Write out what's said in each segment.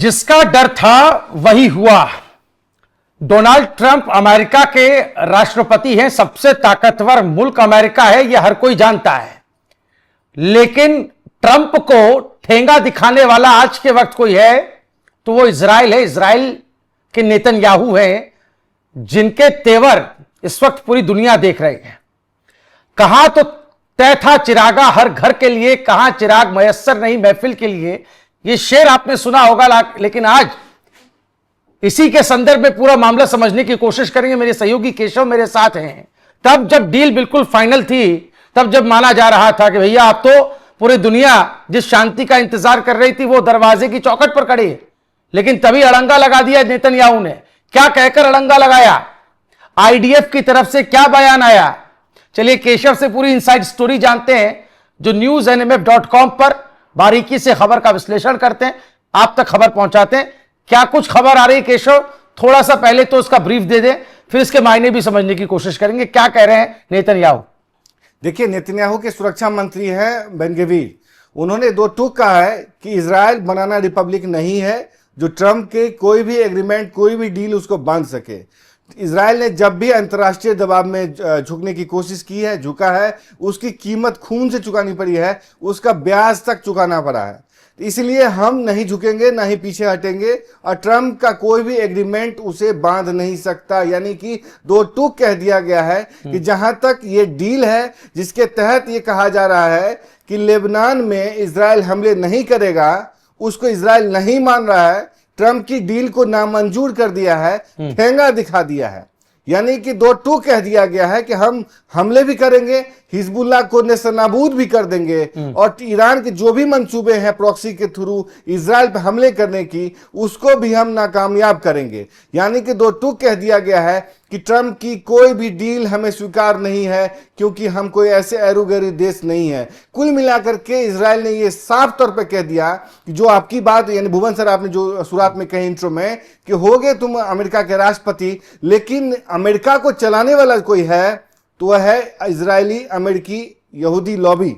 जिसका डर था वही हुआ। डोनाल्ड ट्रंप अमेरिका के राष्ट्रपति हैं, सबसे ताकतवर मुल्क अमेरिका है, यह हर कोई जानता है। लेकिन ट्रंप को ठेंगा दिखाने वाला आज के वक्त कोई है तो वो इजराइल है। इजराइल के नेतन्याहू हैं, जिनके तेवर इस वक्त पूरी दुनिया देख रही है। कहां तो तय था चिरागा हर घर के लिए, कहां चिराग मयस्सर नहीं महफिल के लिए। यह शेर आपने सुना होगा, लेकिन आज इसी के संदर्भ में पूरा मामला समझने की कोशिश करेंगे। मेरे सहयोगी केशव मेरे साथ हैं। तब जब डील बिल्कुल फाइनल थी, तब जब माना जा रहा था कि भैया अब तो पूरी दुनिया जिस शांति का इंतजार कर रही थी वो दरवाजे की चौखट पर खड़ी है, लेकिन तभी अड़ंगा लगा दिया नेतन्याहू ने। क्या कहकर अड़ंगा लगाया? आईडीएफ की तरफ से क्या बयान आया? चलिए केशव से पूरी इनसाइड स्टोरी जानते हैं, जो newsnmf.com पर बारीकी से खबर का विश्लेषण करते हैं, आप तक खबर पहुंचाते हैं। क्या कुछ खबर आ रही है केशव? थोड़ा सा पहले तो उसका ब्रीफ दे दे, फिर इसके मायने भी समझने की कोशिश करेंगे। क्या कह रहे हैं नेतन्याहू? देखिए, नेतन्याहू के सुरक्षा मंत्री हैं बेन गवीर। उन्होंने दो टूक कहा है कि इजराइल बनाना रिपब्लिक नहीं है जो ट्रंप के कोई भी एग्रीमेंट, कोई भी डील उसको बांध सके। इजराइल ने जब भी अंतर्राष्ट्रीय दबाव में झुकने की कोशिश की है, झुका है, उसकी कीमत खून से चुकानी पड़ी है, उसका ब्याज तक चुकाना पड़ा है। इसलिए हम नहीं झुकेंगे, ना ही पीछे हटेंगे, और ट्रंप का कोई भी एग्रीमेंट उसे बांध नहीं सकता। यानी कि दो टूक कह दिया गया है कि जहां तक ये डील है जिसके तहत ये कहा जा रहा है कि लेबनान में इजराइल हमले नहीं करेगा, उसको इजराइल नहीं मान रहा है। ट्रंप की डील को नामंजूर कर दिया है, ठेंगा दिखा दिया है। यानी कि दो टूक कह दिया गया है कि हम हमले भी करेंगे, हिजबुल्लाह को नेस्तनाबूद भी कर देंगे, और ईरान के जो भी मंसूबे हैं प्रॉक्सी के थ्रू इजराइल पर हमले करने की, उसको भी हम नाकामयाब करेंगे। यानी कि दो टूक कह दिया गया है कि ट्रंप की कोई भी डील हमें स्वीकार नहीं है, क्योंकि हम कोई ऐसे एरोगरी देश नहीं है। कुल मिलाकर के इजराइल ने यह साफ तौर पर कह दिया कि जो आपकी बात, यानी भुवन सर आपने जो शुरुआत में कही इंट्रो में कि होगे तुम अमेरिका के राष्ट्रपति, लेकिन अमेरिका को चलाने वाला कोई है तो वह है इजरायली अमेरिकी यहूदी लॉबी।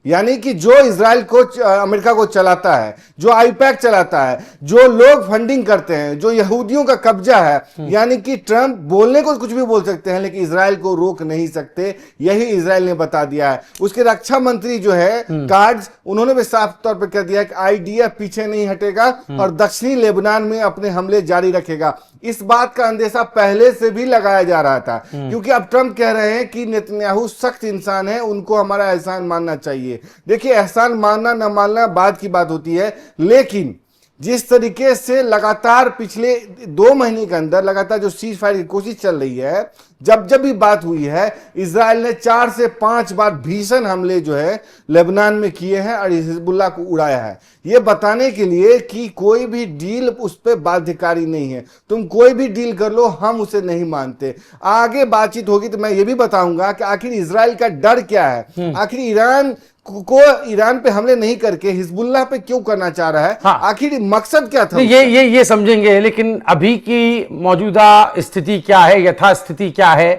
यानी कि जो इजराइल को, अमेरिका को चलाता है, जो आईपैक चलाता है, जो लोग फंडिंग करते हैं, जो यहूदियों का कब्जा है। यानी कि ट्रंप बोलने को कुछ भी बोल सकते हैं, लेकिन इजराइल को रोक नहीं सकते। यही इजराइल ने बता दिया है। उसके रक्षा मंत्री जो है कार्ड्स, उन्होंने भी साफ तौर पर कह दिया कि आईडीएफ पीछे नहीं हटेगा और दक्षिणी लेबनान में अपने हमले जारी रखेगा। इस बात का अंदेशा पहले से भी लगाया जा रहा था, क्योंकि अब ट्रंप कह रहे हैं कि नेतन्याहू सख्त इंसान है, उनको हमारा एहसान मानना चाहिए। देखिए, एहसान मानना न मानना बाद की बात होती है, लेकिन जिस तरीके से लगातार पिछले 2 महीने के अंदर लगातार जो सीज फायर की कोशिश चल रही है, जब जब भी बात हुई है, इजराइल ने 4 से 5 बार भीषण हमले जो है लेबनान में किए हैं और हिजबुल्लाह को उड़ाया है। यह बताने के लिए कि कोई भी डील उस पर बाध्यकारी नहीं है। तुम कोई भी डील कर लो, हम उसे नहीं मानते। आगे बातचीत होगी तो मैं ये भी बताऊंगा कि आखिर इजराइल का डर क्या है, आखिर ईरान पे हमले नहीं करके हिजबुल्लाह पे क्यों करना चाह रहा है। हाँ। आखिर मकसद क्या था? ये समझेंगे, लेकिन अभी की मौजूदा स्थिति क्या है, यथास्थिति क्या है?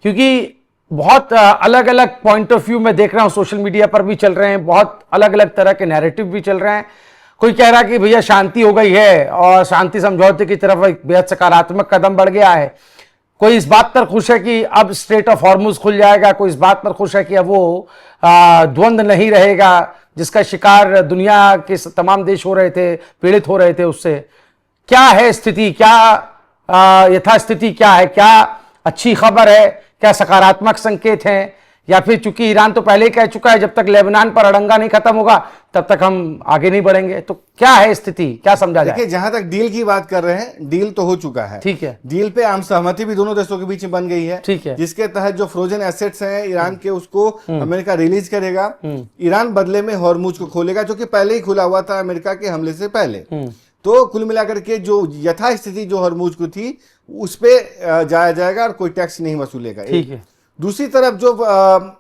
क्योंकि बहुत अलग अलग पॉइंट ऑफ व्यू में देख रहा हूं, सोशल मीडिया पर भी चल रहे हैं, बहुत अलग अलग तरह के नैरेटिव भी चल रहे हैं। कोई कह रहा है कि भैया शांति हो गई है और शांति समझौते की तरफ एक बेहद सकारात्मक कदम बढ़ गया है। कोई इस बात पर खुश है कि अब स्ट्रेट ऑफ हॉर्मुज खुल जाएगा, कोई इस बात पर खुश है कि अब वो द्वंद्व नहीं रहेगा जिसका शिकार दुनिया के तमाम देश हो रहे थे, पीड़ित हो रहे थे उससे। क्या है स्थिति? क्या यथास्थिति क्या है? क्या अच्छी खबर है? क्या सकारात्मक संकेत हैं? या फिर चूंकि ईरान तो पहले ही कह चुका है जब तक लेबनान पर अड़ंगा नहीं खत्म होगा तब तक हम आगे नहीं बढ़ेंगे, तो क्या है स्थिति? क्या समझा जाए? देखिए, जहां तक डील की बात कर रहे हैं, डील तो हो चुका है। ठीक है। डील पे आम सहमति भी दोनों देशों के बीच में बन गई है। ठीक है। जिसके तहत जो फ्रोजन एसेट्स हैं ईरान के, उसको अमेरिका रिलीज करेगा। ईरान बदले में हॉर्मुज को खोलेगा, जो कि पहले ही खुला हुआ था अमेरिका के हमले से पहले। तो कुल मिलाकर के जो यथास्थिति जो हॉर्मुज को थी उस पर जाया जाएगा और कोई टैक्स नहीं वसूलेगा। ठीक है। दूसरी तरफ जो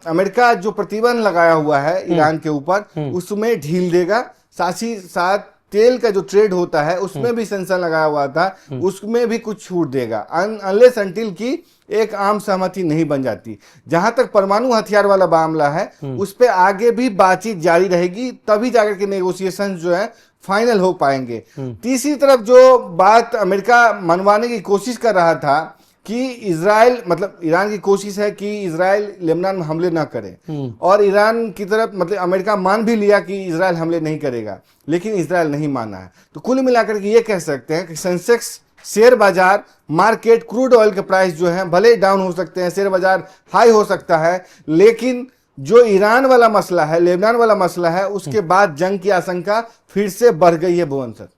अमेरिका जो प्रतिबंध लगाया हुआ है ईरान के ऊपर, उसमें ढील देगा। साथ ही साथ तेल का जो ट्रेड होता है उसमें भी सेंसर लगाया हुआ था, उसमें भी कुछ छूट देगा, अनलेस अनटिल की एक आम सहमति नहीं बन जाती। जहां तक परमाणु हथियार वाला मामला है, उस पर आगे भी बातचीत जारी रहेगी, तभी जाकर के नेगोशिएशन जो है फाइनल हो पाएंगे। तीसरी तरफ जो बात अमेरिका मनवाने की कोशिश कर रहा था कि इजराइल मतलब ईरान की कोशिश है कि इजराइल लेबनान में हमले ना करे, और ईरान की तरफ मतलब अमेरिका मान भी लिया कि इजराइल हमले नहीं करेगा, लेकिन इजराइल नहीं माना है। तो कुल मिलाकर के ये कह सकते हैं कि सेंसेक्स शेयर बाजार मार्केट क्रूड ऑयल के प्राइस जो है भले डाउन हो सकते हैं, शेयर बाजार हाई हो सकता है, लेकिन जो ईरान वाला मसला है, लेबनान वाला मसला है, उसके बाद जंग की आशंका फिर से बढ़ गई है भुवन सर।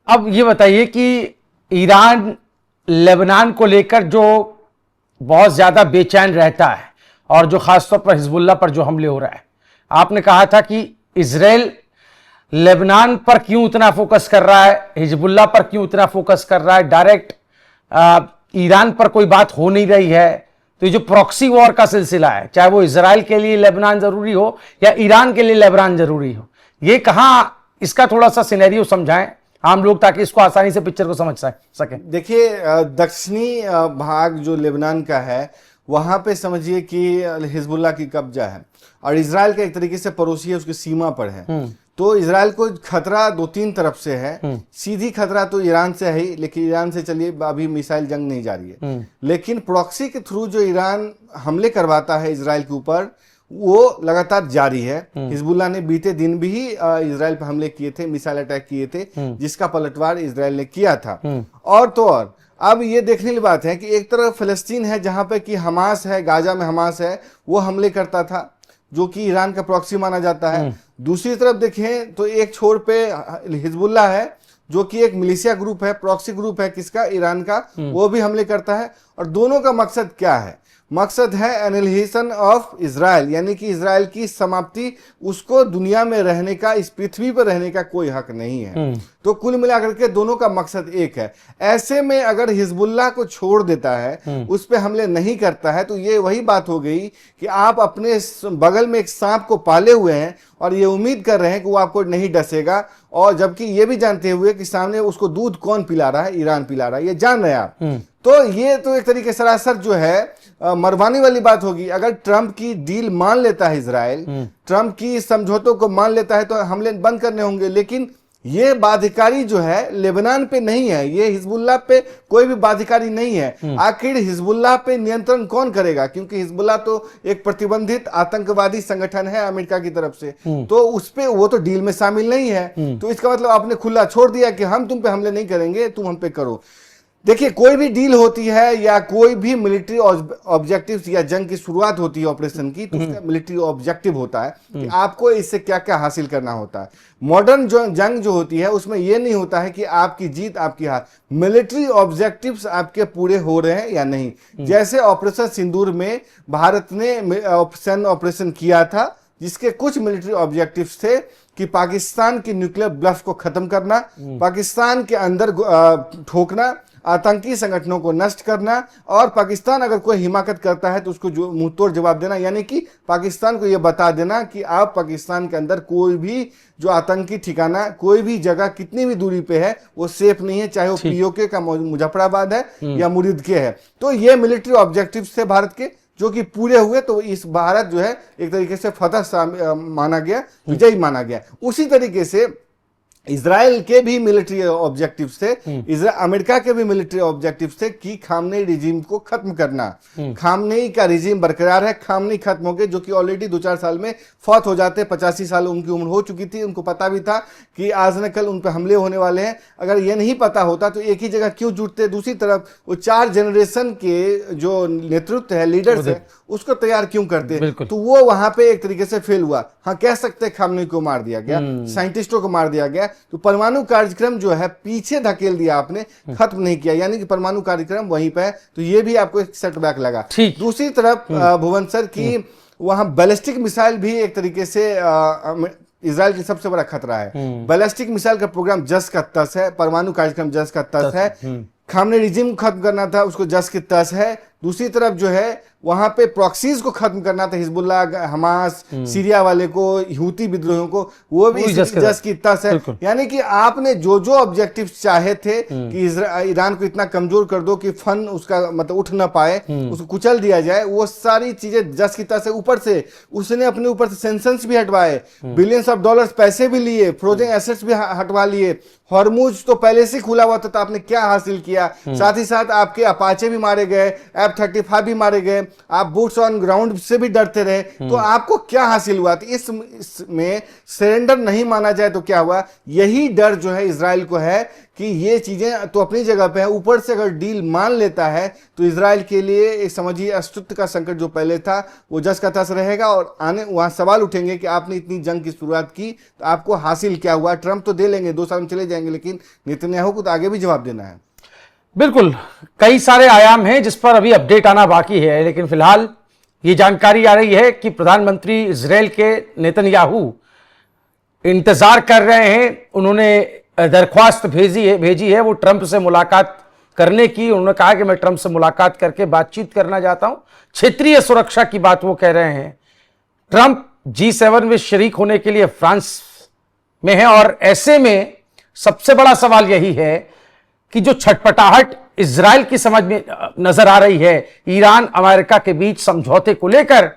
अब ये बताइए कि ईरान लेबनान को लेकर जो बहुत ज्यादा बेचैन रहता है और जो खासतौर पर हिजबुल्लाह पर जो हमले हो रहा है, आपने कहा था कि इजराइल लेबनान पर क्यों इतना फोकस कर रहा है, हिजबुल्लाह पर क्यों इतना फोकस कर रहा है, डायरेक्ट ईरान पर कोई बात हो नहीं रही है। तो ये जो प्रॉक्सी वॉर का सिलसिला है, चाहे वो इजराइल के लिए लेबनान जरूरी हो या ईरान के लिए लेबनान जरूरी हो, ये कहाँ, इसका थोड़ा सा सिनेरियो समझाएं आम लोग ताकि इसको आसानी से पिक्चर को समझ सकें। देखिए दक्षिणी भाग जो लेबनान का है वहां पे समझिए कि हिजबुल्लाह की कब्जा है और इजराइल का एक तरीके से पड़ोसी है, उसकी सीमा पर है। तो इजराइल को खतरा दो तीन तरफ से है। सीधी खतरा तो ईरान से है ही, लेकिन ईरान से चलिए अभी मिसाइल जंग नहीं जारी है, लेकिन प्रॉक्सी के थ्रू जो ईरान हमले करवाता है इजराइल के ऊपर वो लगातार जारी है। हिजबुल्लाह ने बीते दिन भी इजराइल पर हमले किए थे, मिसाइल अटैक किए थे, जिसका पलटवार इजराइल ने किया था। और तो और अब ये देखने की बात है कि एक तरफ फिलिस्तीन है जहां पे कि हमास है, गाजा में हमास है, वो हमले करता था जो कि ईरान का प्रॉक्सी माना जाता है। दूसरी तरफ देखें तो एक छोर पे हिजबुल्लाह है जो कि एक मिलिशिया ग्रुप है, प्रॉक्सी ग्रुप है किसका, ईरान का, वो भी हमले करता है। और दोनों का मकसद क्या है? मकसद है एनिहिलेशन ऑफ इजराइल, यानी कि इजराइल की समाप्ति, उसको दुनिया में रहने का, इस पृथ्वी पर रहने का कोई हक नहीं है। तो कुल मिलाकर के दोनों का मकसद एक है। ऐसे में अगर हिजबुल्लाह को छोड़ देता है, उस पर हमले नहीं करता है, तो ये वही बात हो गई कि आप अपने बगल में एक सांप को पाले हुए हैं और ये उम्मीद कर रहे हैं कि वो आपको नहीं डसेगा, और जबकि ये भी जानते हुए कि सामने उसको दूध कौन पिला रहा है, ईरान पिला रहा है, ये जान रहे हैं आप। तो ये तो एक तरीके सरासर जो है मरवाने वाली बात होगी। अगर ट्रंप की डील मान लेता है इजराइल, ट्रंप की समझौतों को मान लेता है, तो हमले बंद करने होंगे, लेकिन ये बाध्यकारी जो है लेबनान पे नहीं है, ये हिजबुल्लाह पे कोई भी बाध्यकारी नहीं है। आखिर हिजबुल्लाह पे नियंत्रण कौन करेगा? क्योंकि हिजबुल्लाह तो एक प्रतिबंधित आतंकवादी संगठन है अमेरिका की तरफ से, तो उस पे वो तो डील में शामिल नहीं है। तो इसका मतलब आपने खुला छोड़ दिया कि हम तुम पे हमले नहीं करेंगे, तुम हम पे करो। देखिए कोई भी डील होती है या कोई भी मिलिट्री ऑब्जेक्टिव्स या जंग की शुरुआत होती है ऑपरेशन की, तो उसका मिलिट्री ऑब्जेक्टिव होता है कि आपको इससे क्या क्या हासिल करना होता है। मॉडर्न जो जंग जो होती है उसमें यह नहीं होता है कि आपकी जीत आपकी हार, मिलिट्री ऑब्जेक्टिव्स आपके पूरे हो रहे हैं या नहीं। जैसे ऑपरेशन सिंदूर में भारत ने ऑपरेशन किया था, जिसके कुछ मिलिट्री ऑब्जेक्टिव्स थे कि पाकिस्तान की न्यूक्लियर ब्लफ को खत्म करना, पाकिस्तान के अंदर ठोकना, आतंकी संगठनों को नष्ट करना, और पाकिस्तान अगर कोई हिमाकत करता है तो उसको जो मुंहतोड़ जवाब देना, यानी कि पाकिस्तान को यह बता देना कि आप पाकिस्तान के अंदर कोई भी जो आतंकी ठिकाना, कोई भी जगह कितनी भी दूरी पे है वो सेफ नहीं है, चाहे वो पीओके का मुजफ्फराबाद है या मुरीद के है। तो ये मिलिट्री ऑब्जेक्टिव्स थे भारत के जो कि पूरे हुए, तो इस भारत जो है एक तरीके से फतह माना गया, विजयी माना गया। उसी तरीके से इजराइल के भी मिलिट्री ऑब्जेक्टिव्स थे, अमेरिका के भी मिलिट्री ऑब्जेक्टिव्स थे कि खामनेई रिजीम को खत्म करना। खामनेई का रिजीम बरकरार है, खामनेई खत्म हो गए, जो कि ऑलरेडी 2-4 साल में फौत हो जाते, 85 साल उनकी उम्र हो चुकी थी। उनको पता भी था कि आज न कल उन पर हमले होने वाले हैं। अगर ये नहीं पता होता तो एक ही जगह क्यों जुटते? दूसरी तरफ वो 4 जनरेशन के जो नेतृत्व है, लीडर्स है, उसको तैयार क्यों करते? तो वो वहां पे एक तरीके से फेल हुआ। हाँ, कह सकते हैं खामनेई को मार दिया गया, साइंटिस्टों को मार दिया गया, तो परमाणु कार्यक्रम जो है पीछे धकेल दिया आपने, खत्म नहीं किया, यानी कि परमाणु कार्यक्रम वहीं पे है। तो ये भी आपको एक सेटबैक लगा। दूसरी तरफ भुवन सर की वहां बैलिस्टिक मिसाइल भी एक तरीके से इजराइल की सबसे बड़ा खतरा है। बैलिस्टिक मिसाइल का प्रोग्राम जस का तस है, परमाणु कार्यक्रम जस का तस है। खामनेई रिजीम खत्म करना था, उसको जस की तस है। दूसरी तरफ जो है वहां पे प्रॉक्सीज को खत्म करना था, हिजबुल्लाह, हमास, सीरिया वाले को, हूती विद्रोहियों को, वो भी जस की तस है। यानी कि आपने जो जो ऑब्जेक्टिव चाहे थे कि ईरान को इतना कमजोर कर दो कि फन उसका मतलब उठ ना पाए, उसको कुचल दिया जाए, वो सारी चीजें जस की तस है। ऊपर से उसने अपने ऊपर से सेंक्शंस भी हटवाए, बिलियंस ऑफ डॉलर्स पैसे भी लिए, फ्रोजन एसेट्स भी हटवा लिए, हॉर्मुज तो पहले से खुला हुआ था, तो आपने क्या हासिल किया? साथ ही साथ आपके अपाचे भी मारे गए, F-35 भी मारे गए, आप बूट्स ऑन ग्राउंड से भी डरते रहे, तो आपको क्या हासिल हुआ? तो इसमें सरेंडर नहीं माना जाए तो क्या हुआ? यही डर जो है इजराइल को है कि ये चीजें तो अपनी जगह पे है, ऊपर से अगर डील मान लेता है तो इजराइल के लिए एक समझिए अस्तित्व का संकट जो पहले था वो जस का तस रहेगा। और आने वहां सवाल उठेंगे कि आपने इतनी जंग की शुरुआत की तो आपको हासिल क्या हुआ? ट्रंप तो दे लेंगे, 2 साल में चले जाएंगे, लेकिन नेतन्याहू को तो आगे भी जवाब देना है। बिल्कुल, कई सारे आयाम हैं जिस पर अभी अपडेट आना बाकी है, लेकिन फिलहाल ये जानकारी आ रही है कि प्रधानमंत्री इजराइल के नेतन्याहू इंतजार कर रहे हैं। उन्होंने दरख्वास्त भेजी है वो ट्रंप से मुलाकात करने की। उन्होंने कहा कि मैं ट्रंप से मुलाकात करके बातचीत करना चाहता हूं। क्षेत्रीय सुरक्षा की बात वो कह रहे हैं। ट्रंप G7 में शरीक होने के लिए फ्रांस में है, और ऐसे में सबसे बड़ा सवाल यही है कि जो छटपटाहट इजराइल की समझ में नजर आ रही है ईरान अमेरिका के बीच समझौते को लेकर,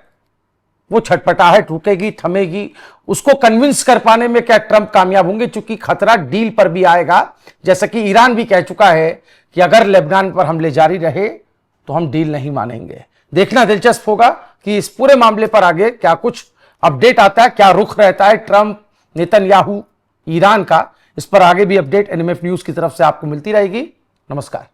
वो छटपटाहट रुकेगी, थमेगी? उसको कन्विंस कर पाने में क्या ट्रंप कामयाब होंगे? चूंकि खतरा डील पर भी आएगा, जैसा कि ईरान भी कह चुका है कि अगर लेबनान पर हमले जारी रहे तो हम डील नहीं मानेंगे। देखना दिलचस्प होगा कि इस पूरे मामले पर आगे क्या कुछ अपडेट आता है, क्या रुख रहता है ट्रंप, नेतन्याहू, ईरान का। इस पर आगे भी अपडेट NMF न्यूज की तरफ से आपको मिलती रहेगी। नमस्कार।